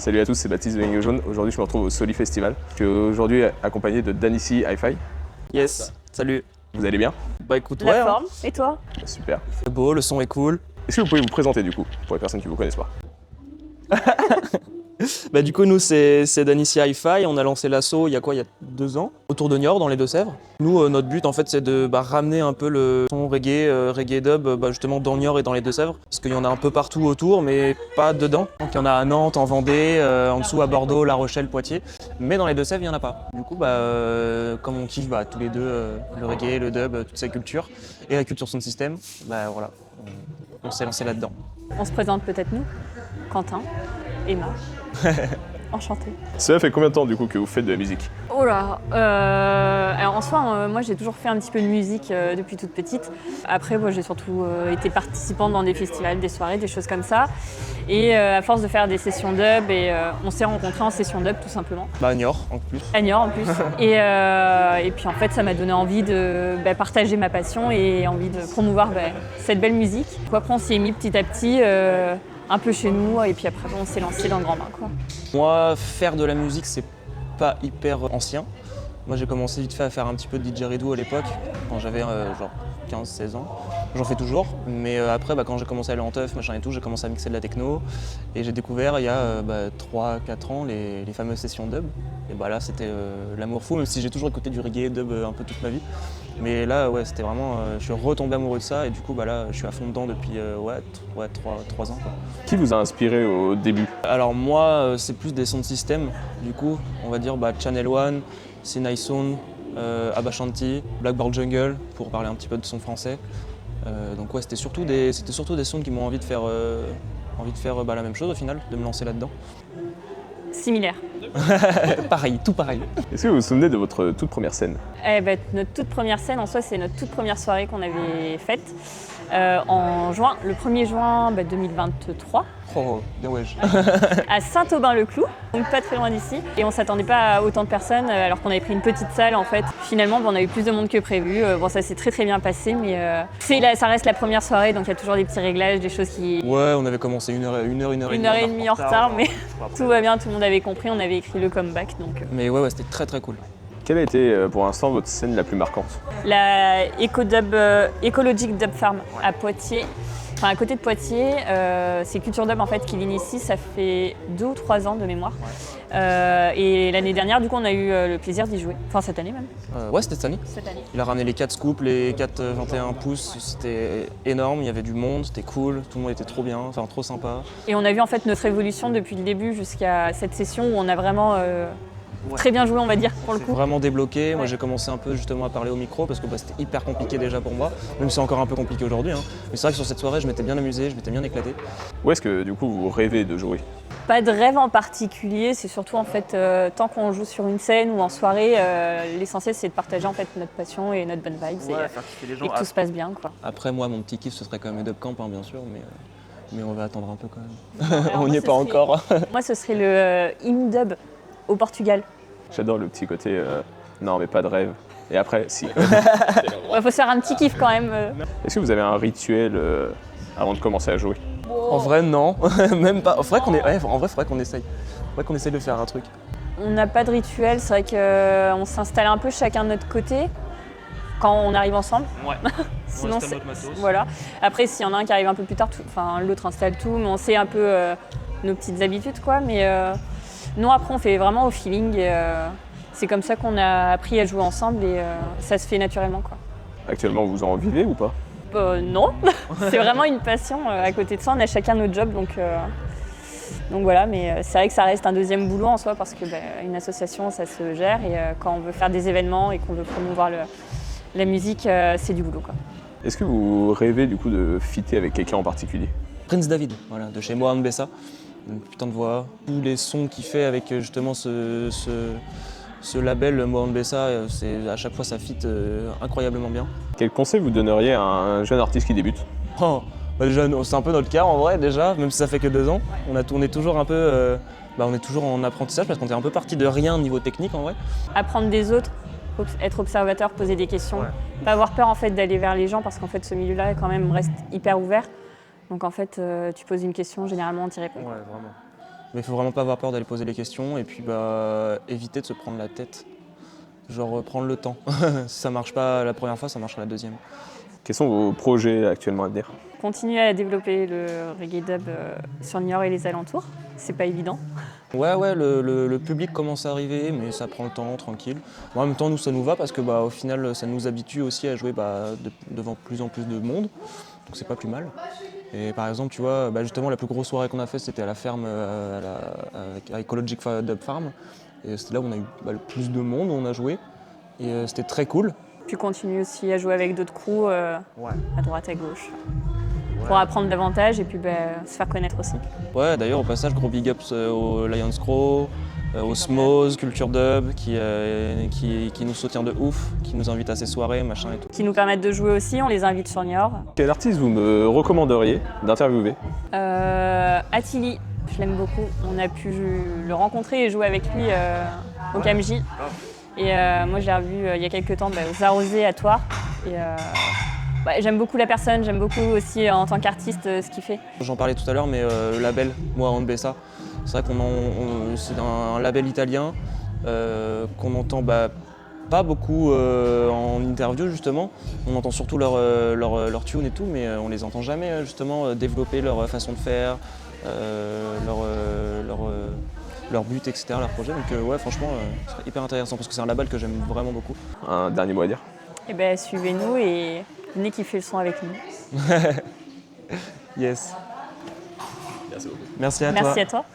Salut à tous, c'est Baptiste de Ligne Jaune. Aujourd'hui, je me retrouve au Soli Festival. Je suis aujourd'hui accompagné de Danici Hi-Fi. Yes, salut. Vous allez bien? Bah écoute, La forme, et toi? Super. C'est beau, le son est cool. Est-ce que vous pouvez vous présenter du coup, pour les personnes qui ne vous connaissent pas? Bah du coup, nous, c'est Danici Hi-Fi. On a lancé l'assaut il y a 2 ans, autour de Niort, dans les Deux-Sèvres. Nous, notre but, en fait, c'est de ramener un peu le son reggae, reggae dub, justement dans Niort et dans les Deux-Sèvres. Parce qu'il y en a un peu partout autour, mais pas dedans. Donc il y en a à Nantes, en Vendée, en dessous à Bordeaux, La Rochelle, Poitiers. Mais dans les Deux-Sèvres, il n'y en a pas. Du coup, comme on kiffe tous les deux le reggae, le dub, toute cette culture, et la culture son système, voilà, on s'est lancé là-dedans. On se présente peut-être nous, Quentin, Emma. Enchantée. Cela fait combien de temps du coup que vous faites de la musique? Oh là, alors en soi, moi j'ai toujours fait un petit peu de musique depuis toute petite. Après, moi j'ai surtout été participante dans des festivals, des soirées, des choses comme ça. Et à force de faire des sessions dub, on s'est rencontrés en session dub tout simplement. À Niort en plus. À Niort en plus. Et puis en fait, ça m'a donné envie de partager ma passion et envie de promouvoir cette belle musique. Après, on s'y est mis petit à petit. Un peu chez nous, et puis après on s'est lancé dans le grand bain, quoi. Moi, faire de la musique, c'est pas hyper ancien. Moi, j'ai commencé vite fait à faire un petit peu de didgeridoo à l'époque, quand j'avais genre 15-16 ans. J'en fais toujours, mais après, quand j'ai commencé à aller en teuf, machin et tout, j'ai commencé à mixer de la techno. Et j'ai découvert il y a 3-4 ans les fameuses sessions dub. Et là, c'était l'amour fou, même si j'ai toujours écouté du reggae dub un peu toute ma vie. Mais là, ouais, c'était vraiment, je suis retombé amoureux de ça, et du coup, là, je suis à fond dedans depuis 3 ans, quoi. Qui vous a inspiré au début? Alors moi, c'est plus des sons de système, du coup, on va dire Channel One, Sinai Sound, Abashanti, Blackboard Jungle, pour parler un petit peu de son français. Donc ouais, c'était surtout des sons qui m'ont envie de faire, la même chose au final, de me lancer là-dedans. Similaire. Pareil, tout pareil. Est-ce que vous vous souvenez de votre toute première scène? Notre toute première scène, en soi, c'est notre toute première soirée qu'on avait faite en juin, le 1er juin 2023. Oh, bien wesh. À Saint-Aubin-le-Clou, donc pas très loin d'ici. Et on s'attendait pas à autant de personnes, alors qu'on avait pris une petite salle en fait. Finalement, on a eu plus de monde que prévu. Ça s'est très très bien passé, mais ça reste la première soirée, donc il y a toujours des petits réglages, des choses qui... Ouais, on avait commencé une heure et demie en retard, mais tout va bien, tout le monde avait compris, on avait écrit le comeback. Donc, Mais ouais, c'était très très cool. Quelle a été pour l'instant votre scène la plus marquante? La Ecologic Dub Farm à Poitiers. Enfin, à côté de Poitiers, c'est Culture Dub en fait qui l'initie, ça fait 2 ou 3 ans de mémoire. Et l'année dernière, du coup, on a eu le plaisir d'y jouer. Enfin, cette année même. Ouais, c'était cette année. Cette année. Il a ramené les 4 scoops, les 4 21 pouces, c'était énorme, il y avait du monde, c'était cool, tout le monde était trop bien, enfin trop sympa. Et on a vu en fait notre évolution depuis le début jusqu'à cette session où on a vraiment très bien joué, on va dire, pour le coup. Vraiment débloqué. Moi, Ouais. j'ai commencé un peu justement à parler au micro parce que c'était hyper compliqué déjà pour moi, même si c'est encore un peu compliqué aujourd'hui. Mais c'est vrai que sur cette soirée, je m'étais bien amusé, je m'étais bien éclaté. Où est-ce que du coup vous rêvez de jouer? Pas de rêve en particulier, c'est surtout en fait tant qu'on joue sur une scène ou en soirée, l'essentiel c'est de partager en fait notre passion et notre bonne vibe faire kiffer les et que tout se passe bien, quoi. Après, moi, mon petit kiff, ce serait quand même les dub camp, bien sûr, mais on va attendre un peu quand même. Alors, On n'y moi, est pas encore. Moi ce serait le InDub au Portugal. J'adore le petit côté non mais pas de rêve. Et après, si. Il faut se faire un petit kiff quand même. Est-ce que vous avez un rituel avant de commencer à jouer? En vrai, non, même pas. En vrai, faudrait qu'on essaye. Faudrait qu'on essaye de faire un truc. On n'a pas de rituel, c'est vrai qu'on s'installe un peu chacun de notre côté quand on arrive ensemble. Ouais. Sinon, voilà. Après, s'il y en a un qui arrive un peu plus tard, l'autre installe tout, mais on sait un peu nos petites habitudes, quoi. Mais non, après, on fait vraiment au feeling. Et, c'est comme ça qu'on a appris à jouer ensemble et ça se fait naturellement, quoi. Actuellement, vous en vivez ou pas? Non, c'est vraiment une passion. À côté de ça, on a chacun notre job, donc voilà. Mais c'est vrai que ça reste un deuxième boulot en soi parce que une association, ça se gère et quand on veut faire des événements et qu'on veut promouvoir la musique, c'est du boulot, quoi. Est-ce que vous rêvez du coup de fitter avec quelqu'un en particulier? Prince David, voilà, de chez Mohamed Bessa. Une putain de voix. Tous les sons qu'il fait avec justement ce label Mohamed Bessa, à chaque fois ça fit incroyablement bien. Quel conseil vous donneriez à un jeune artiste qui débute? Déjà, c'est un peu notre cas en vrai déjà, même si ça fait que 2 ans. On est toujours un peu, on est toujours en apprentissage parce qu'on est un peu parti de rien niveau technique en vrai. Apprendre des autres, être observateur, poser des questions, pas avoir peur en fait d'aller vers les gens parce qu'en fait ce milieu-là quand même reste hyper ouvert. Donc en fait tu poses une question, généralement on t'y répond. Ouais, vraiment. Mais il faut vraiment pas avoir peur d'aller poser les questions et puis éviter de se prendre la tête. Genre prendre le temps. Si ça marche pas la première fois, ça marchera la deuxième. Quels sont vos projets actuellement à venir? Continuer à développer le reggae dub sur Niort et les alentours, c'est pas évident. Ouais, le public commence à arriver, mais ça prend le temps, tranquille. Bon, en même temps, nous, ça nous va parce que au final, ça nous habitue aussi à jouer devant plus en plus de monde. Donc c'est pas plus mal. Et par exemple, tu vois, justement, la plus grosse soirée qu'on a faite, c'était à la ferme à Ecologic Dub Farm. Et c'était là où on a eu le plus de monde, où on a joué. Et c'était très cool. Puis continuer aussi à jouer avec d'autres crews à droite, à gauche. Pour apprendre davantage et puis se faire connaître aussi. Ouais, d'ailleurs, au passage, gros big ups au Lions Crow, au Smose, Culture Dub, qui nous soutient de ouf, qui nous invite à ces soirées, machin et tout. Qui nous permettent de jouer aussi, on les invite sur Niort. Quel artiste vous me recommanderiez d'interviewer? Attili, je l'aime beaucoup. On a pu le rencontrer et jouer avec lui au Camji. Et moi, je l'ai revu il y a quelques temps aux Arrosés à Thouars. J'aime beaucoup la personne, j'aime beaucoup aussi en tant qu'artiste ce qu'il fait. J'en parlais tout à l'heure, mais le label, moi, Onbessa, c'est vrai c'est un label italien qu'on entend pas beaucoup en interview justement. On entend surtout leur tune et tout, mais on les entend jamais justement développer leur façon de faire, leur but, etc., leur projet. Donc ouais, franchement, c'est hyper intéressant parce que c'est un label que j'aime vraiment beaucoup. Un dernier mot à dire? Suivez-nous et venez kiffer le son avec nous. Yes. Merci beaucoup. Merci à toi. Merci à toi.